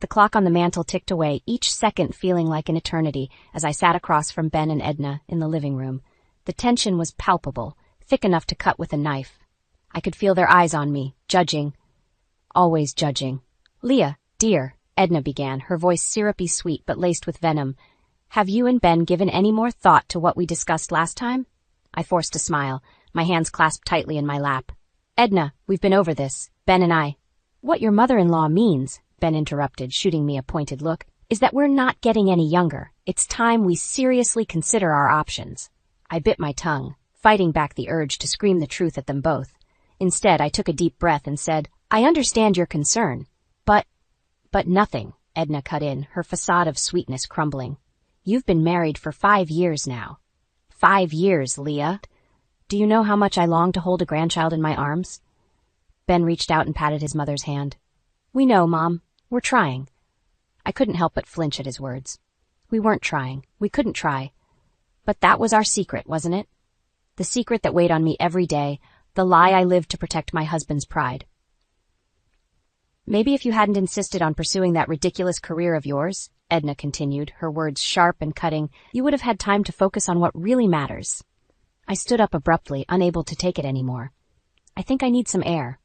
The clock on the mantel ticked away, each second feeling like an eternity, as I sat across from Ben and Edna in the living room. The tension was palpable, thick enough to cut with a knife. I could feel their eyes on me, judging. Always judging. "Leah, dear," Edna began, her voice syrupy sweet but laced with venom. "Have you and Ben given any more thought to what we discussed last time?" I forced a smile, my hands clasped tightly in my lap. "Edna, we've been over this, Ben and I." "What your mother-in-law means," Ben interrupted, shooting me a pointed look, "is that we're not getting any younger. It's time we seriously consider our options." I bit my tongue, fighting back the urge to scream the truth at them both. Instead, I took a deep breath and said, "I understand your concern, but nothing," Edna cut in, her facade of sweetness crumbling. "You've been married for 5 years now." 5 years, Leah. Do you know how much I long to hold a grandchild in my arms?" Ben reached out and patted his mother's hand. "We know, Mom. We're trying." I couldn't help but flinch at his words. We weren't trying. We couldn't try. But that was our secret, wasn't it? The secret that weighed on me every day, the lie I lived to protect my husband's pride. "Maybe if you hadn't insisted on pursuing that ridiculous career of yours," Edna continued, her words sharp and cutting, "you would have had time to focus on what really matters." I stood up abruptly, unable to take it anymore. "I think I need some air."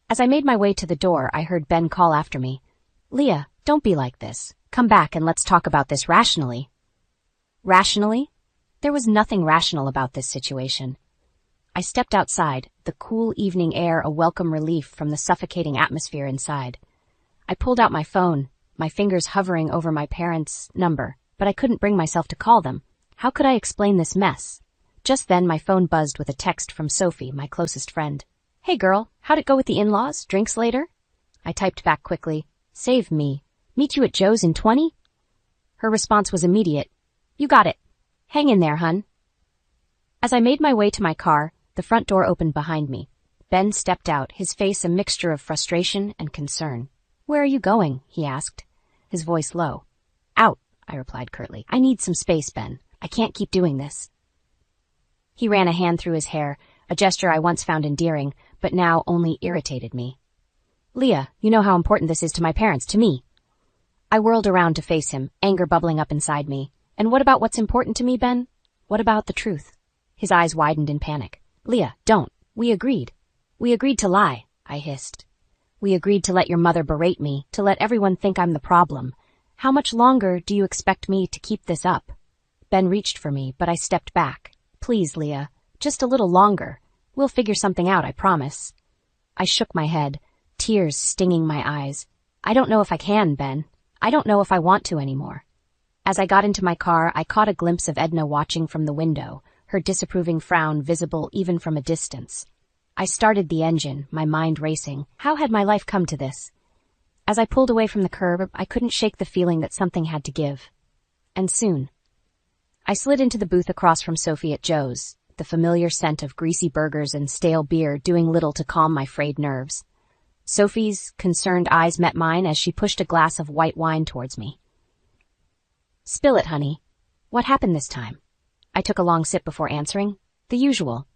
As I made my way to the door, I heard Ben call after me. "Leah, don't be like this. Come back and let's talk about this rationally." Rationally? There was nothing rational about this situation. I stepped outside, the cool evening air a welcome relief from the suffocating atmosphere inside. I pulled out my phone, my fingers hovering over my parents' number, but I couldn't bring myself to call them. How could I explain this mess? Just then my phone buzzed with a text from Sophie, my closest friend. "Hey girl, how'd it go with the in-laws? Drinks later?" I typed back quickly, "Save me. Meet you at Joe's in 20? Her response was immediate. "You got it. Hang in there, hun." As I made my way to my car, the front door opened behind me. Ben stepped out, his face a mixture of frustration and concern. "Where are you going?" he asked, his voice low. "Out," I replied curtly. "I need some space, Ben. I can't keep doing this." He ran a hand through his hair, a gesture I once found endearing, but now only irritated me. "Leah, you know how important this is to my parents, to me." I whirled around to face him, anger bubbling up inside me. "And what about what's important to me, Ben? What about the truth?" His eyes widened in panic. "Leah, don't. We agreed. We agreed to lie," I hissed. "We agreed to let your mother berate me, to let everyone think I'm the problem. How much longer do you expect me to keep this up?" Ben reached for me, but I stepped back. "Please, Leah, just a little longer. We'll figure something out, I promise." I shook my head, tears stinging my eyes. "I don't know if I can, Ben. I don't know if I want to anymore." As I got into my car, I caught a glimpse of Edna watching from the window, her disapproving frown visible even from a distance. I started the engine, my mind racing. How had my life come to this? As I pulled away from the curb, I couldn't shake the feeling that something had to give. And soon. I slid into the booth across from Sophie at Joe's, the familiar scent of greasy burgers and stale beer doing little to calm my frayed nerves. Sophie's concerned eyes met mine as she pushed a glass of white wine towards me. "Spill it, honey. What happened this time?" I took a long sip before answering. The usual.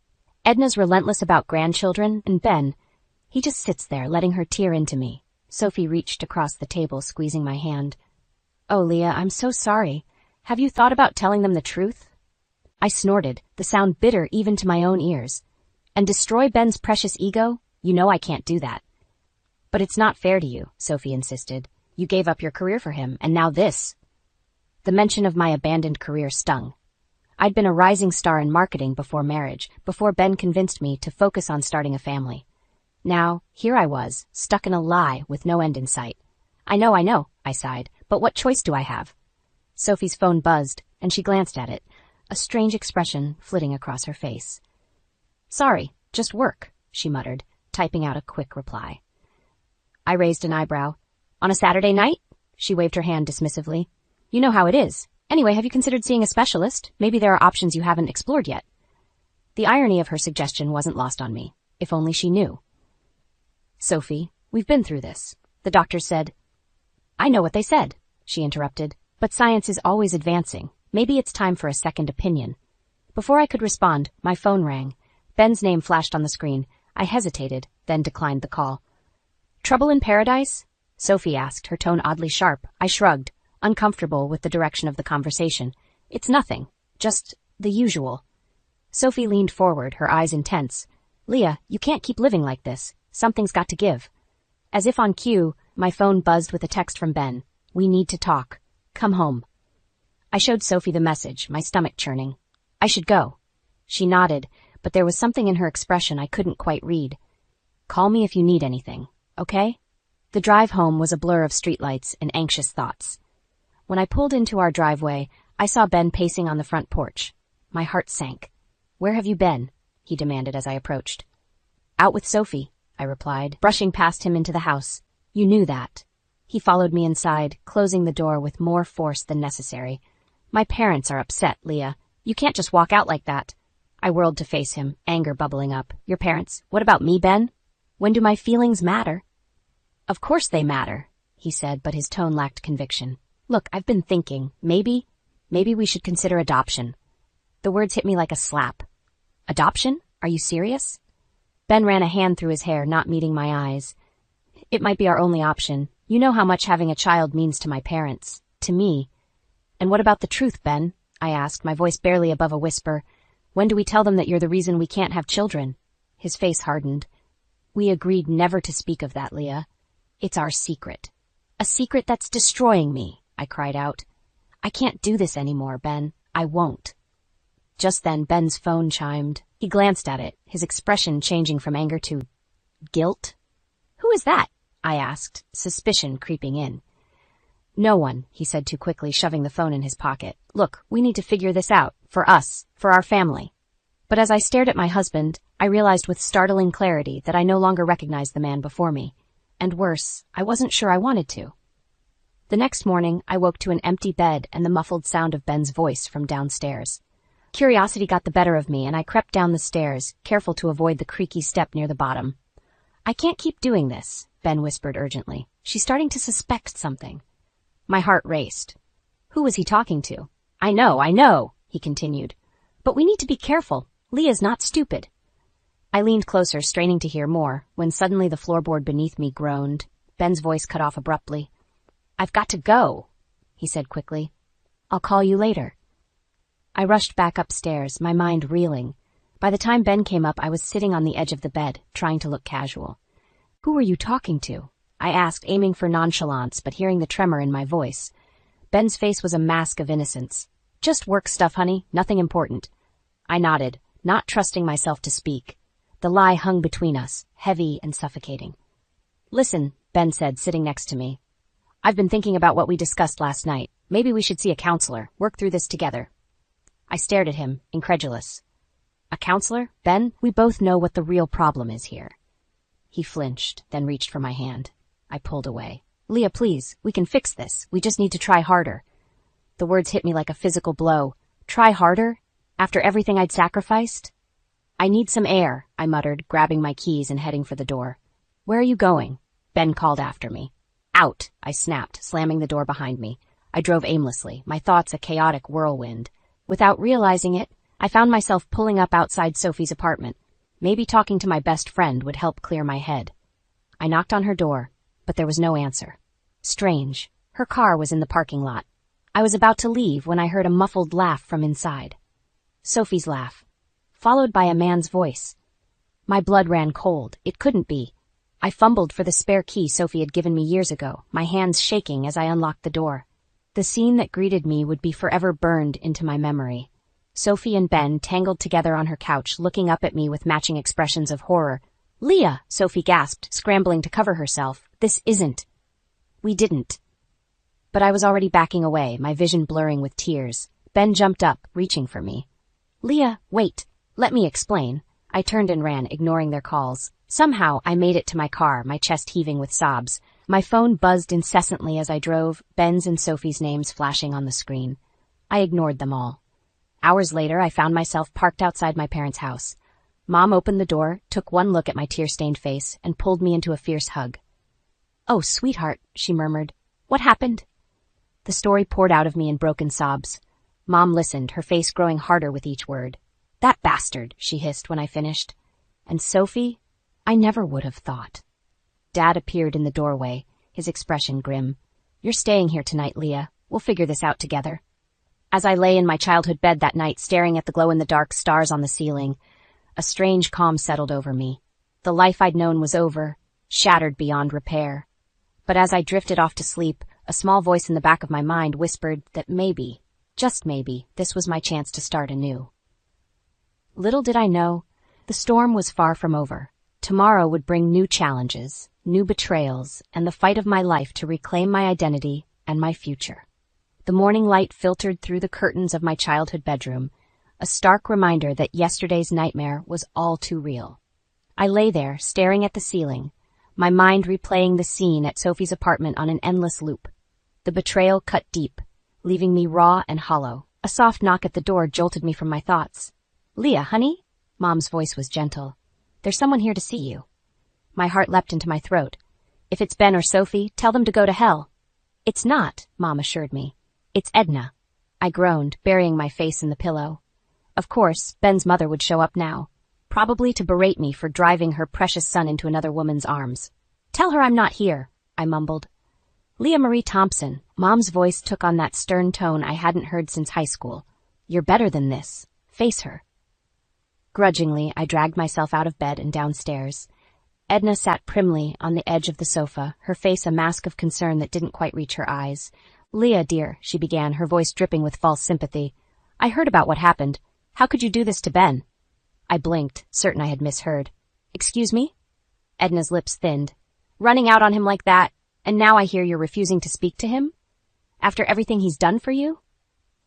Edna's relentless about grandchildren, and Ben, he just sits there letting her tear into me. Sophie reached across the table, squeezing my hand. "Oh, Leah, I'm so sorry. Have you thought about telling them the truth?" I snorted, the sound bitter even to my own ears. "And destroy Ben's precious ego? You know I can't do that." "But it's not fair to you," Sophie insisted. "You gave up your career for him, and now this." The mention of my abandoned career stung. I'd been a rising star in marketing before marriage, before Ben convinced me to focus on starting a family. Now, here I was, stuck in a lie with no end in sight. I know, I sighed, but what choice do I have?" Sophie's phone buzzed, and she glanced at it, a strange expression flitting across her face. "Sorry, just work," she muttered, typing out a quick reply. I raised an eyebrow. "On a Saturday night?" She waved her hand dismissively. "You know how it is. Anyway, have you considered seeing a specialist? Maybe there are options you haven't explored yet." The irony of her suggestion wasn't lost on me. If only she knew. "Sophie, we've been through this. The doctors said—" "I know what they said," she interrupted. "But science is always advancing. Maybe it's time for a second opinion." Before I could respond, my phone rang. Ben's name flashed on the screen. I hesitated, then declined the call. "Trouble in Paradise?" Sophie asked, her tone oddly sharp. I shrugged, uncomfortable with the direction of the conversation. It's nothing. Just the usual. Sophie leaned forward, her eyes intense. Leah, you can't keep living like this. Something's got to give. As if on cue, my phone buzzed with a text from Ben. We need to talk. Come home. I showed Sophie the message, my stomach churning. I should go. She nodded, but there was something in her expression I couldn't quite read. Call me if you need anything, okay? The drive home was a blur of streetlights and anxious thoughts. When I pulled into our driveway, I saw Ben pacing on the front porch. My heart sank. Where have you been? He demanded as I approached. Out with Sophie, I replied, brushing past him into the house. You knew that. He followed me inside, closing the door with more force than necessary. My parents are upset, Leah. You can't just walk out like that. I whirled to face him, anger bubbling up. Your parents? What about me, Ben? When do my feelings matter? Of course they matter, he said, but his tone lacked conviction. Look, I've been thinking, maybe we should consider adoption. The words hit me like a slap. Adoption? Are you serious? Ben ran a hand through his hair, not meeting my eyes. It might be our only option. You know how much having a child means to my parents, to me. And what about the truth, Ben? I asked, my voice barely above a whisper. When do we tell them that you're the reason we can't have children? His face hardened. We agreed never to speak of that, Leah. It's our secret. A secret that's destroying me, I cried out. I can't do this anymore, Ben. I won't. Just then, Ben's phone chimed. He glanced at it, his expression changing from anger to guilt. Who is that? I asked, suspicion creeping in. No one, he said too quickly, shoving the phone in his pocket. Look, we need to figure this out. For us. For our family. But as I stared at my husband, I realized with startling clarity that I no longer recognized the man before me. And worse, I wasn't sure I wanted to. The next morning, I woke to an empty bed and the muffled sound of Ben's voice from downstairs. Curiosity got the better of me, and I crept down the stairs, careful to avoid the creaky step near the bottom. I can't keep doing this, Ben whispered urgently. She's starting to suspect something. My heart raced. Who was he talking to? I know, he continued. But we need to be careful. Leah's not stupid. I leaned closer, straining to hear more, when suddenly the floorboard beneath me groaned. Ben's voice cut off abruptly. I've got to go, he said quickly. I'll call you later. I rushed back upstairs, my mind reeling. By the time Ben came up, I was sitting on the edge of the bed, trying to look casual. Who were you talking to? I asked, aiming for nonchalance, but hearing the tremor in my voice. Ben's face was a mask of innocence. Just work stuff, honey, nothing important. I nodded, not trusting myself to speak. The lie hung between us, heavy and suffocating. Listen, Ben said, sitting next to me. I've been thinking about what we discussed last night. Maybe we should see a counselor, work through this together. I stared at him, incredulous. A counselor? Ben, we both know what the real problem is here. He flinched, then reached for my hand. I pulled away. Leah, please, we can fix this. We just need to try harder. The words hit me like a physical blow. Try harder? After everything I'd sacrificed? I need some air, I muttered, grabbing my keys and heading for the door. Where are you going? Ben called after me. Out, I snapped, slamming the door behind me. I drove aimlessly, my thoughts a chaotic whirlwind. Without realizing it, I found myself pulling up outside Sophie's apartment. Maybe talking to my best friend would help clear my head. I knocked on her door, but there was no answer. Strange. Her car was in the parking lot. I was about to leave when I heard a muffled laugh from inside. Sophie's laugh, followed by a man's voice. My blood ran cold. It couldn't be. I fumbled for the spare key Sophie had given me years ago, my hands shaking as I unlocked the door. The scene that greeted me would be forever burned into my memory. Sophie and Ben tangled together on her couch, looking up at me with matching expressions of horror. Leah, Sophie gasped, scrambling to cover herself. This isn't. We didn't. But I was already backing away, my vision blurring with tears. Ben jumped up, reaching for me. Leah, wait. Let me explain. I turned and ran, ignoring their calls. Somehow, I made it to my car, my chest heaving with sobs. My phone buzzed incessantly as I drove, Ben's and Sophie's names flashing on the screen. I ignored them all. Hours later, I found myself parked outside my parents' house. Mom opened the door, took one look at my tear-stained face, and pulled me into a fierce hug. Oh, sweetheart, she murmured. What happened? The story poured out of me in broken sobs. Mom listened, her face growing harder with each word. That bastard, she hissed when I finished. And Sophie? I never would have thought. Dad appeared in the doorway, his expression grim. "You're staying here tonight, Leah. We'll figure this out together." As I lay in my childhood bed that night, staring at the glow-in-the-dark stars on the ceiling, a strange calm settled over me. The life I'd known was over, shattered beyond repair. But as I drifted off to sleep, a small voice in the back of my mind whispered that maybe, just maybe, this was my chance to start anew. Little did I know, the storm was far from over. Tomorrow would bring new challenges, new betrayals, and the fight of my life to reclaim my identity and my future. The morning light filtered through the curtains of my childhood bedroom, a stark reminder that yesterday's nightmare was all too real. I lay there, staring at the ceiling, my mind replaying the scene at Sophie's apartment on an endless loop. The betrayal cut deep, leaving me raw and hollow. A soft knock at the door jolted me from my thoughts. "Leah, honey?" Mom's voice was gentle. "There's someone here to see you." My heart leapt into my throat. "If it's Ben or Sophie, tell them to go to hell." "It's not," Mom assured me. "It's Edna." I groaned, burying my face in the pillow. Of course, Ben's mother would show up now, probably to berate me for driving her precious son into another woman's arms. "Tell her I'm not here," I mumbled. "Leah Marie Thompson." Mom's voice took on that stern tone I hadn't heard since high school. "You're better than this. Face her." Grudgingly, I dragged myself out of bed and downstairs. Edna sat primly on the edge of the sofa, her face a mask of concern that didn't quite reach her eyes. "Leah, dear," she began, her voice dripping with false sympathy. "I heard about what happened. How could you do this to Ben?" I blinked, certain I had misheard. "Excuse me?" Edna's lips thinned. "Running out on him like that, and now I hear you're refusing to speak to him? After everything he's done for you?"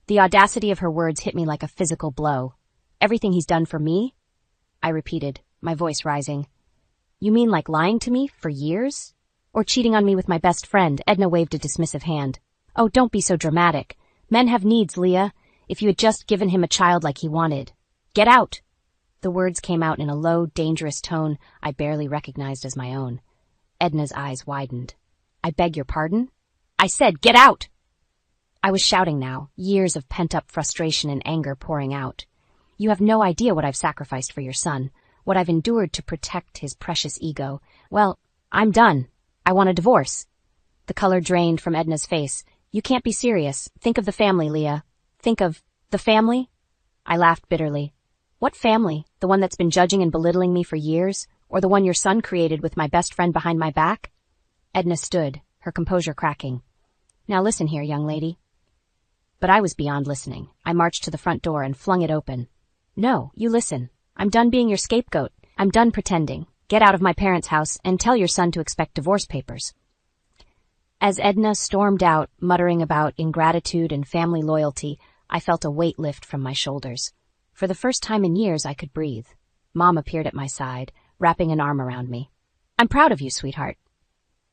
The audacity of her words hit me like a physical blow. "Everything he's done for me?" I repeated, my voice rising. "You mean like lying to me for years? Or cheating on me with my best friend?" Edna waved a dismissive hand. "Oh, don't be so dramatic. Men have needs, Leah. If you had just given him a child like he wanted. Get out!" The words came out in a low, dangerous tone I barely recognized as my own. Edna's eyes widened. "I beg your pardon?" "I said, get out!" I was shouting now, years of pent-up frustration and anger pouring out. "You have no idea what I've sacrificed for your son, what I've endured to protect his precious ego. Well, I'm done. I want a divorce." The color drained from Edna's face. "You can't be serious. Think of the family, Leah. Think of the family?" I laughed bitterly. "What family? The one that's been judging and belittling me for years? Or the one your son created with my best friend behind my back?" Edna stood, her composure cracking. "Now listen here, young lady." But I was beyond listening. I marched to the front door and flung it open. "No, you listen. I'm done being your scapegoat. I'm done pretending. Get out of my parents' house and tell your son to expect divorce papers." As Edna stormed out, muttering about ingratitude and family loyalty, I felt a weight lift from my shoulders. For the first time in years, I could breathe. Mom appeared at my side, wrapping an arm around me. "I'm proud of you, sweetheart."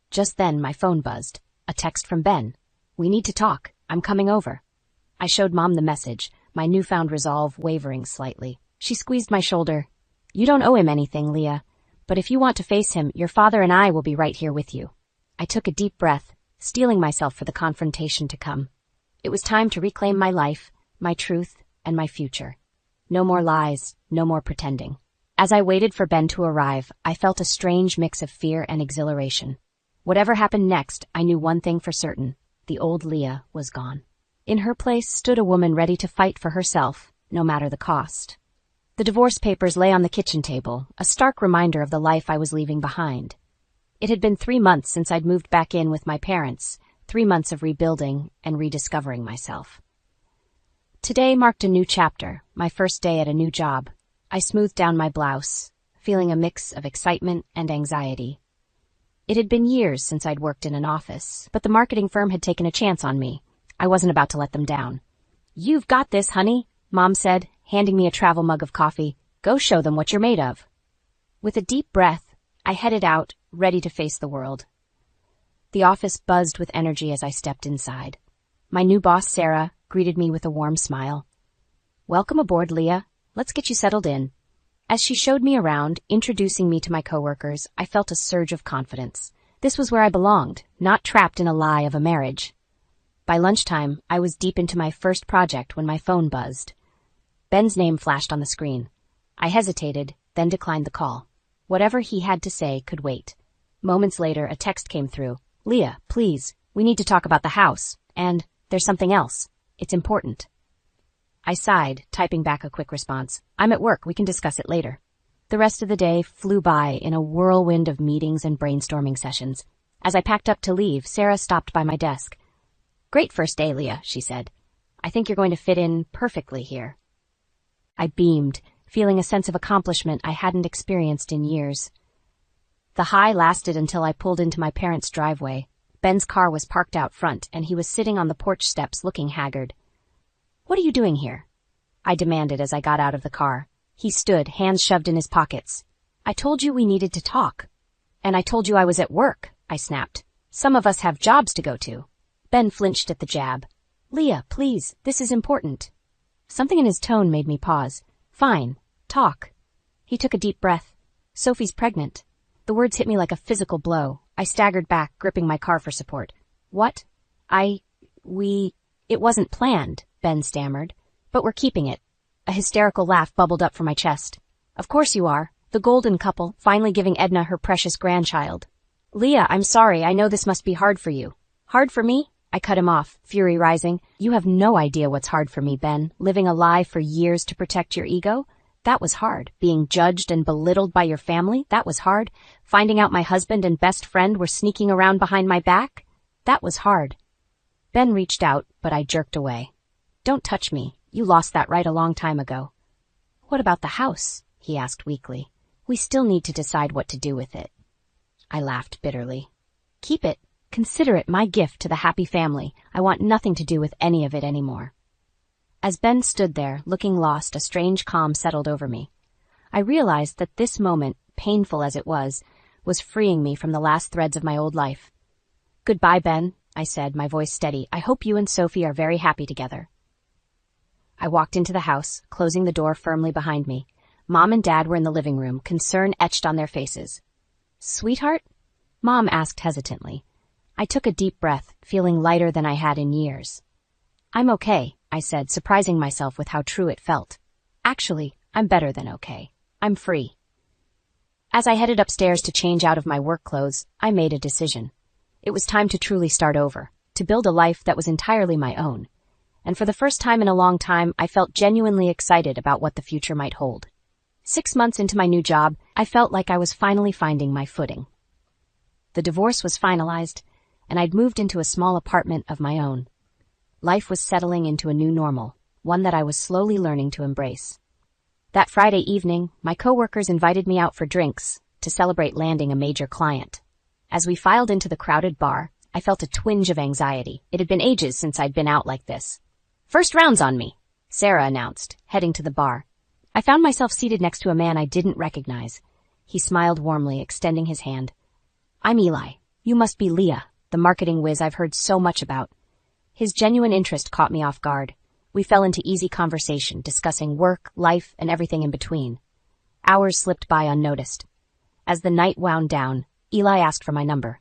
Just then, my phone buzzed. A text from Ben. "We need to talk. I'm coming over." I showed Mom the message, my newfound resolve wavering slightly. She squeezed my shoulder. "You don't owe him anything, Leah. But if you want to face him, your father and I will be right here with you." I took a deep breath, steeling myself for the confrontation to come. It was time to reclaim my life, my truth, and my future. No more lies, no more pretending. As I waited for Ben to arrive, I felt a strange mix of fear and exhilaration. Whatever happened next, I knew one thing for certain. The old Leah was gone. In her place stood a woman ready to fight for herself, no matter the cost. The divorce papers lay on the kitchen table, a stark reminder of the life I was leaving behind. It had been 3 months since I'd moved back in with my parents, 3 months of rebuilding and rediscovering myself. Today marked a new chapter, my first day at a new job. I smoothed down my blouse, feeling a mix of excitement and anxiety. It had been years since I'd worked in an office, but the marketing firm had taken a chance on me. I wasn't about to let them down. "You've got this, honey," Mom said, handing me a travel mug of coffee. "Go show them what you're made of." With a deep breath, I headed out, ready to face the world. The office buzzed with energy as I stepped inside. My new boss, Sarah, greeted me with a warm smile. "Welcome aboard, Leah. Let's get you settled in." As she showed me around, introducing me to my coworkers, I felt a surge of confidence. This was where I belonged, not trapped in a lie of a marriage. By lunchtime, I was deep into my first project when my phone buzzed. Ben's name flashed on the screen. I hesitated, then declined the call. Whatever he had to say could wait. Moments later, a text came through. Leah, please, we need to talk about the house. And there's something else. It's important. I sighed, typing back a quick response. I'm at work, we can discuss it later. The rest of the day flew by in a whirlwind of meetings and brainstorming sessions. As I packed up to leave, Sarah stopped by my desk. Great first day, Leah, she said. I think you're going to fit in perfectly here. I beamed, feeling a sense of accomplishment I hadn't experienced in years. The high lasted until I pulled into my parents' driveway. Ben's car was parked out front, and he was sitting on the porch steps looking haggard. What are you doing here? I demanded as I got out of the car. He stood, hands shoved in his pockets. I told you we needed to talk. And I told you I was at work, I snapped. Some of us have jobs to go to. Ben flinched at the jab. Leah, please, this is important. Something in his tone made me pause. Fine, talk. He took a deep breath. Sophie's pregnant. The words hit me like a physical blow. I staggered back, gripping my car for support. What? It wasn't planned, Ben stammered. But we're keeping it. A hysterical laugh bubbled up from my chest. Of course you are. The golden couple, finally giving Edna her precious grandchild. Leah, I'm sorry, I know this must be hard for you. Hard for me? I cut him off, fury rising. You have no idea what's hard for me, Ben. Living a lie for years to protect your ego? That was hard. Being judged and belittled by your family? That was hard. Finding out my husband and best friend were sneaking around behind my back? That was hard. Ben reached out, but I jerked away. Don't touch me. You lost that right a long time ago. What about the house? He asked weakly. We still need to decide what to do with it. I laughed bitterly. Keep it. Consider it my gift to the happy family. I want nothing to do with any of it anymore. As Ben stood there, looking lost, a strange calm settled over me. I realized that this moment, painful as it was freeing me from the last threads of my old life. Goodbye, Ben, I said, my voice steady. I hope you and Sophie are very happy together. I walked into the house, closing the door firmly behind me. Mom and Dad were in the living room, concern etched on their faces. Sweetheart? Mom asked hesitantly. I took a deep breath, feeling lighter than I had in years. I'm okay, I said, surprising myself with how true it felt. Actually, I'm better than okay. I'm free. As I headed upstairs to change out of my work clothes, I made a decision. It was time to truly start over, to build a life that was entirely my own. And for the first time in a long time, I felt genuinely excited about what the future might hold. 6 months into my new job, I felt like I was finally finding my footing. The divorce was finalized, and I'd moved into a small apartment of my own. Life was settling into a new normal, one that I was slowly learning to embrace. That Friday evening, my coworkers invited me out for drinks to celebrate landing a major client. As we filed into the crowded bar, I felt a twinge of anxiety. It had been ages since I'd been out like this. First round's on me, Sarah announced, heading to the bar. I found myself seated next to a man I didn't recognize. He smiled warmly, extending his hand. I'm Eli. You must be Leah, the marketing whiz I've heard so much about. His genuine interest caught me off guard. We fell into easy conversation, discussing work, life, and everything in between. Hours slipped by unnoticed. As the night wound down, Eli asked for my number.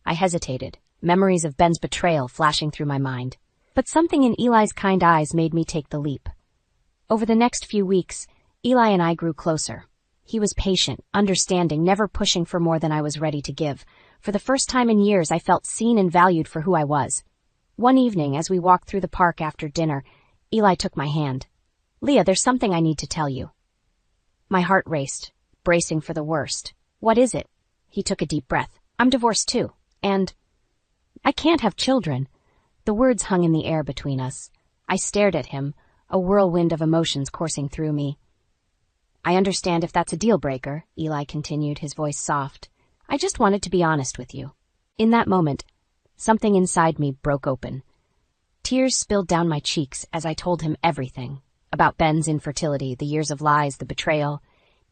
I hesitated, memories of Ben's betrayal flashing through my mind. But something in Eli's kind eyes made me take the leap. Over the next few weeks, Eli and I grew closer. He was patient, understanding, never pushing for more than I was ready to give. For the first time in years, I felt seen and valued for who I was. One evening, as we walked through the park after dinner, Eli took my hand. Leah, there's something I need to tell you. My heart raced, bracing for the worst. What is it? He took a deep breath. I'm divorced too. And I can't have children. The words hung in the air between us. I stared at him, a whirlwind of emotions coursing through me. I understand if that's a deal breaker, Eli continued, his voice soft. I just wanted to be honest with you. In that moment, something inside me broke open. Tears spilled down my cheeks as I told him everything. About Ben's infertility, the years of lies, the betrayal.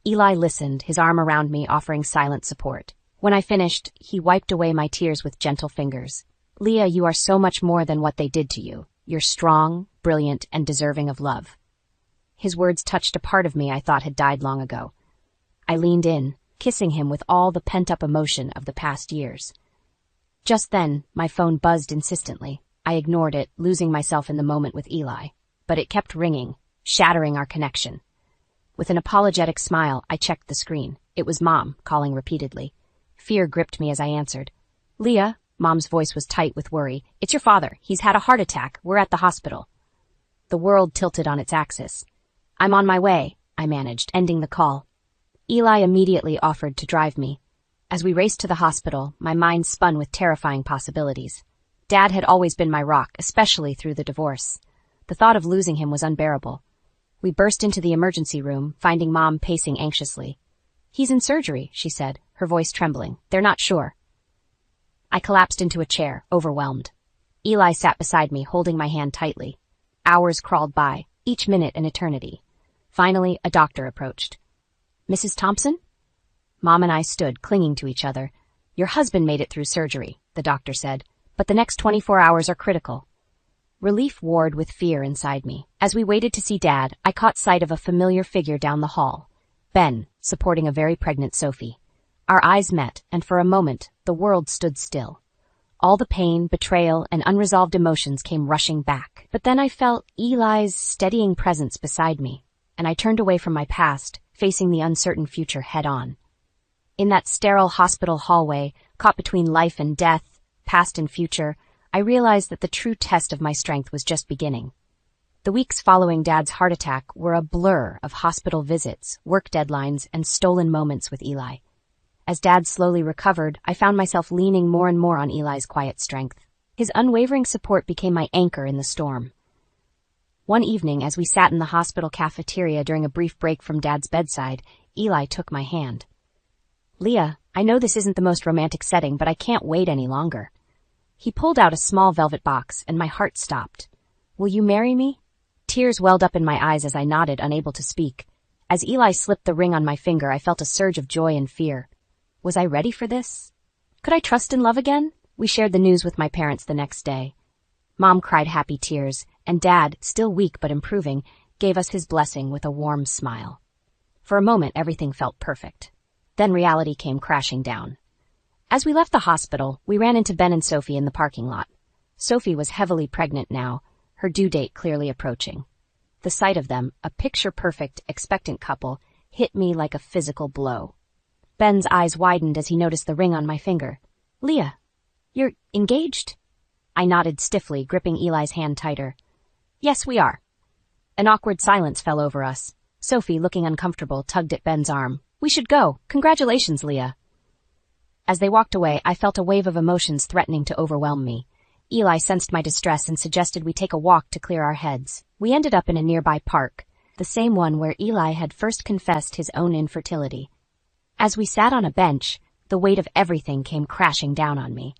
Eli listened, his arm around me, offering silent support. When I finished, he wiped away my tears with gentle fingers. Leah, you are so much more than what they did to you. You're strong, brilliant, and deserving of love. His words touched a part of me I thought had died long ago. I leaned in, kissing him with all the pent-up emotion of the past years. Just then, my phone buzzed insistently. I ignored it, losing myself in the moment with Eli. But it kept ringing, shattering our connection. With an apologetic smile, I checked the screen. It was Mom, calling repeatedly. Fear gripped me as I answered. Leah, Mom's voice was tight with worry. "It's your father. He's had a heart attack. We're at the hospital." The world tilted on its axis. "I'm on my way," I managed, ending the call. Eli immediately offered to drive me. As we raced to the hospital, my mind spun with terrifying possibilities. Dad had always been my rock, especially through the divorce. The thought of losing him was unbearable. We burst into the emergency room, finding Mom pacing anxiously. "He's in surgery," she said, her voice trembling. "They're not sure." I collapsed into a chair, overwhelmed. Eli sat beside me, holding my hand tightly. Hours crawled by, each minute an eternity. Finally, a doctor approached. "Mrs. Thompson?" Mom and I stood, clinging to each other. "Your husband made it through surgery," the doctor said, "but the next 24 hours are critical." Relief warred with fear inside me. As we waited to see Dad, I caught sight of a familiar figure down the hall. Ben, supporting a very pregnant Sophie. Our eyes met, and for a moment, the world stood still. All the pain, betrayal, and unresolved emotions came rushing back. But then I felt Eli's steadying presence beside me, and I turned away from my past, facing the uncertain future head-on. In that sterile hospital hallway, caught between life and death, past and future, I realized that the true test of my strength was just beginning. The weeks following Dad's heart attack were a blur of hospital visits, work deadlines, and stolen moments with Eli. As Dad slowly recovered, I found myself leaning more and more on Eli's quiet strength. His unwavering support became my anchor in the storm. One evening, as we sat in the hospital cafeteria during a brief break from Dad's bedside, Eli took my hand. "Leah, I know this isn't the most romantic setting, but I can't wait any longer." He pulled out a small velvet box, and my heart stopped. "Will you marry me?" Tears welled up in my eyes as I nodded, unable to speak. As Eli slipped the ring on my finger, I felt a surge of joy and fear. Was I ready for this? Could I trust in love again? We shared the news with my parents the next day. Mom cried happy tears, and Dad, still weak but improving, gave us his blessing with a warm smile. For a moment, everything felt perfect. Then reality came crashing down. As we left the hospital, we ran into Ben and Sophie in the parking lot. Sophie was heavily pregnant now, her due date clearly approaching. The sight of them, a picture-perfect, expectant couple, hit me like a physical blow. Ben's eyes widened as he noticed the ring on my finger. "Leah, you're engaged?" I nodded stiffly, gripping Eli's hand tighter. "Yes, we are." An awkward silence fell over us. Sophie, looking uncomfortable, tugged at Ben's arm. "We should go. Congratulations, Leah." As they walked away, I felt a wave of emotions threatening to overwhelm me. Eli sensed my distress and suggested we take a walk to clear our heads. We ended up in a nearby park, the same one where Eli had first confessed his own infertility. As we sat on a bench, the weight of everything came crashing down on me.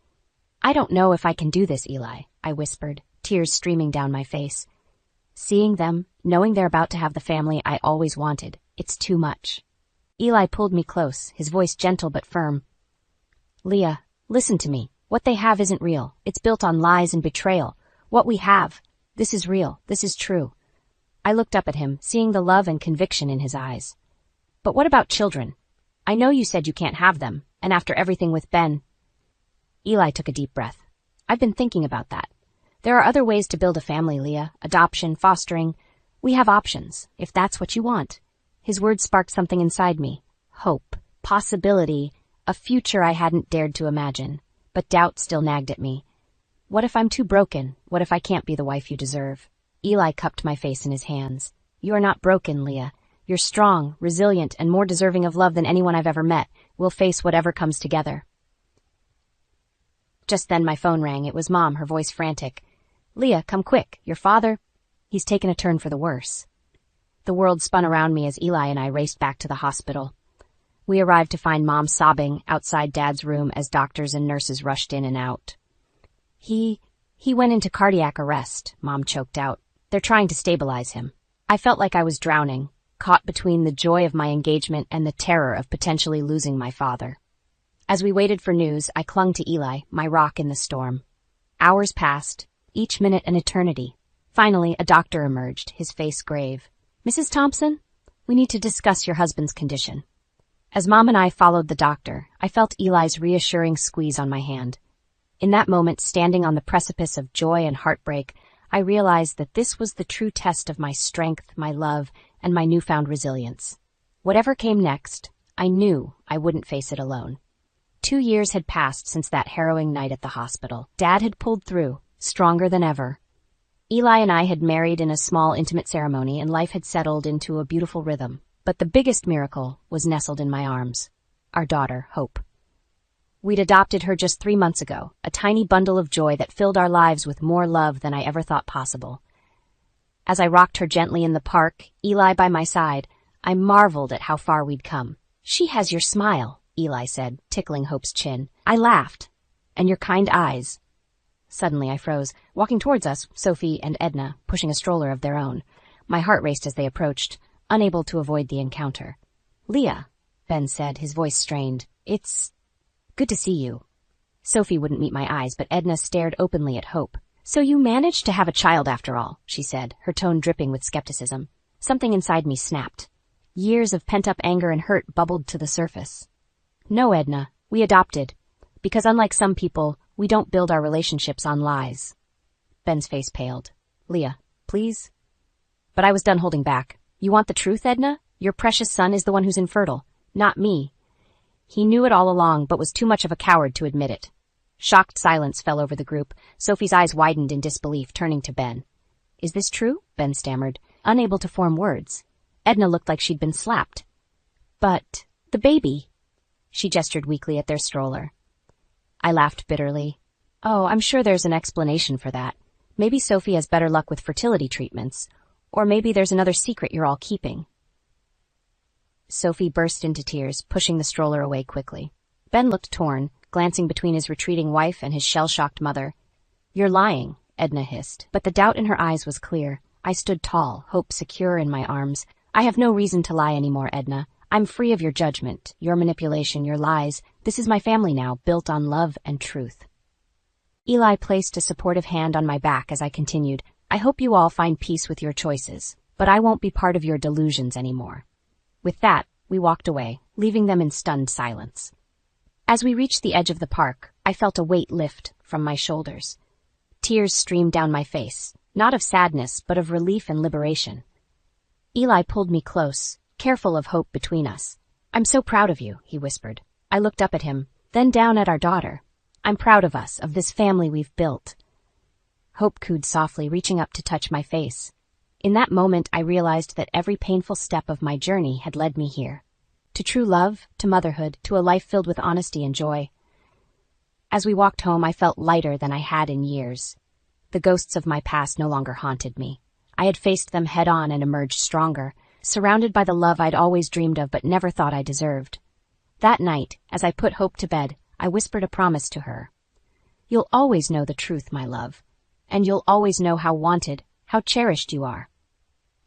"I don't know if I can do this, Eli," I whispered, tears streaming down my face. Seeing them, knowing they're about to have the family I always wanted, it's too much. Eli pulled me close, his voice gentle but firm. "Leah, listen to me. What they have isn't real. It's built on lies and betrayal. What we have, this is real. This is true." I looked up at him, seeing the love and conviction in his eyes. "But what about children? I know you said you can't have them, and after everything with Ben..." Eli took a deep breath. "I've been thinking about that. There are other ways to build a family, Leah. Adoption, fostering. We have options, if that's what you want." His words sparked something inside me. Hope, possibility, a future I hadn't dared to imagine. But doubt still nagged at me. What if I'm too broken? What if I can't be the wife you deserve? Eli cupped my face in his hands. "You are not broken, Leah. You're strong, resilient, and more deserving of love than anyone I've ever met. We'll face whatever comes together." Just then my phone rang. It was Mom, her voice frantic. "Leah, come quick. Your father, he's taken a turn for the worse." The world spun around me as Eli and I raced back to the hospital. We arrived to find Mom sobbing outside Dad's room as doctors and nurses rushed in and out. He went into cardiac arrest," Mom choked out. "They're trying to stabilize him." I felt like I was drowning, caught between the joy of my engagement and the terror of potentially losing my father. As we waited for news, I clung to Eli, my rock in the storm. Hours passed, each minute an eternity. Finally, a doctor emerged, his face grave. "Mrs. Thompson, we need to discuss your husband's condition." As Mom and I followed the doctor, I felt Eli's reassuring squeeze on my hand. In that moment, standing on the precipice of joy and heartbreak, I realized that this was the true test of my strength, my love, and my newfound resilience. Whatever came next, I knew I wouldn't face it alone. 2 years had passed since that harrowing night at the hospital. Dad had pulled through, stronger than ever. Eli and I had married in a small, intimate ceremony, and life had settled into a beautiful rhythm. But the biggest miracle was nestled in my arms. Our daughter, Hope. We'd adopted her just 3 months ago, a tiny bundle of joy that filled our lives with more love than I ever thought possible. As I rocked her gently in the park, Eli by my side, I marveled at how far we'd come. "She has your smile," Eli said, tickling Hope's chin. I laughed. "And your kind eyes." Suddenly I froze. Walking towards us, Sophie and Edna, pushing a stroller of their own. My heart raced as they approached, unable to avoid the encounter. "Leah," Ben said, his voice strained. "It's good to see you." Sophie wouldn't meet my eyes, but Edna stared openly at Hope. "So you managed to have a child after all," she said, her tone dripping with skepticism. Something inside me snapped. Years of pent-up anger and hurt bubbled to the surface. "No, Edna, we adopted. Because unlike some people, we don't build our relationships on lies." Ben's face paled. "Leah, please?" But I was done holding back. "You want the truth, Edna? Your precious son is the one who's infertile, not me." He knew it all along, but was too much of a coward to admit it. Shocked silence fell over the group. Sophie's eyes widened in disbelief, turning to Ben. "Is this true?" Ben stammered, unable to form words. Edna looked like she'd been slapped. "But the baby." She gestured weakly at their stroller. I laughed bitterly. "Oh, I'm sure there's an explanation for that. Maybe Sophie has better luck with fertility treatments. Or maybe there's another secret you're all keeping." Sophie burst into tears, pushing the stroller away quickly. Ben looked torn, glancing between his retreating wife and his shell-shocked mother. "You're lying," Edna hissed. But the doubt in her eyes was clear. I stood tall, Hope secure in my arms. "I have no reason to lie anymore, Edna. I'm free of your judgment, your manipulation, your lies. This is my family now, built on love and truth." Eli placed a supportive hand on my back as I continued. "I hope you all find peace with your choices, but I won't be part of your delusions anymore." With that, we walked away, leaving them in stunned silence. As we reached the edge of the park, I felt a weight lift from my shoulders. Tears streamed down my face, not of sadness, but of relief and liberation. Eli pulled me close, careful of Hope between us. "I'm so proud of you," he whispered. I looked up at him, then down at our daughter. "I'm proud of us, of this family we've built." Hope cooed softly, reaching up to touch my face. In that moment, I realized that every painful step of my journey had led me here. To true love, to motherhood, to a life filled with honesty and joy. As we walked home, I felt lighter than I had in years. The ghosts of my past no longer haunted me. I had faced them head-on and emerged stronger, surrounded by the love I'd always dreamed of but never thought I deserved. That night, as I put Hope to bed, I whispered a promise to her. "You'll always know the truth, my love. And you'll always know how wanted, how cherished you are."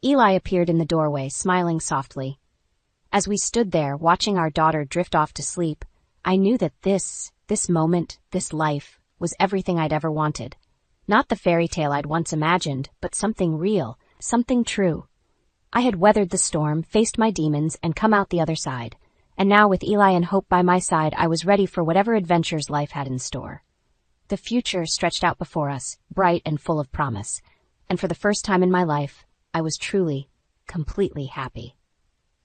Eli appeared in the doorway, smiling softly. As we stood there, watching our daughter drift off to sleep, I knew that this moment, this life, was everything I'd ever wanted. Not the fairy tale I'd once imagined, but something real, something true. I had weathered the storm, faced my demons, and come out the other side. And now, with Eli and Hope by my side, I was ready for whatever adventures life had in store. The future stretched out before us, bright and full of promise. And for the first time in my life, I was truly, completely happy.